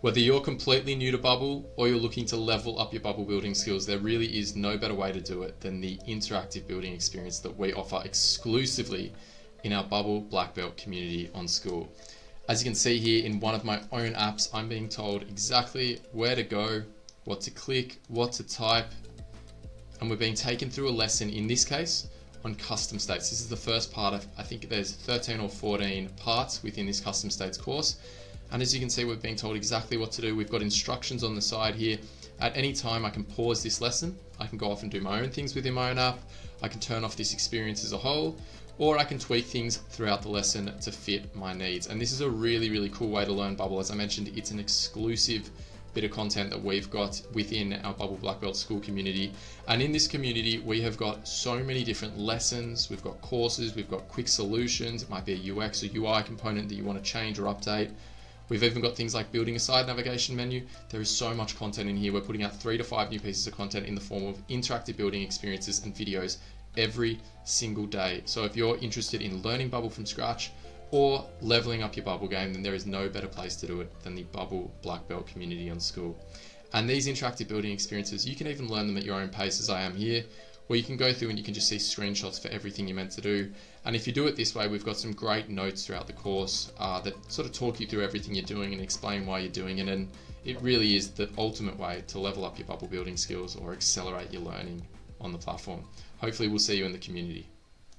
Whether you're completely new to Bubble or you're looking to level up your Bubble building skills, there really is no better way to do it than the interactive building experience that we offer exclusively in our Bubble Black Belt community on Skool. As you can see here in one of my own apps, I'm being told exactly where to go, what to click, what to type, and we're being taken through a lesson, in this case, on custom states. This is the first part of, I think there's 13 or 14 parts within this custom states course. And as you can see, we're being told exactly what to do. We've got instructions on the side here. At any time, I can pause this lesson. I can go off and do my own things within my own app. I can turn off this experience as a whole, or I can tweak things throughout the lesson to fit my needs. And this is a really, really cool way to learn Bubble. As I mentioned, it's an exclusive bit of content that we've got within our Bubble Black Belt Skool community. And in this community, we have got so many different lessons. We've got courses, we've got quick solutions. It might be a UX or UI component that you want to change or update. We've even got things like building a side navigation menu. There is so much content in here. We're putting out 3 to 5 new pieces of content in the form of interactive building experiences and videos every single day. So if you're interested in learning Bubble from scratch or leveling up your Bubble game, then there is no better place to do it than the Bubble Black Belt community on Skool. And these interactive building experiences, you can even learn them at your own pace, as I am here, where you can go through and you can just see screenshots for everything you're meant to do. And if you do it this way, we've got some great notes throughout the course that sort of talk you through everything you're doing and explain why you're doing it. And it really is the ultimate way to level up your Bubble building skills or accelerate your learning on the platform. Hopefully we'll see you in the community.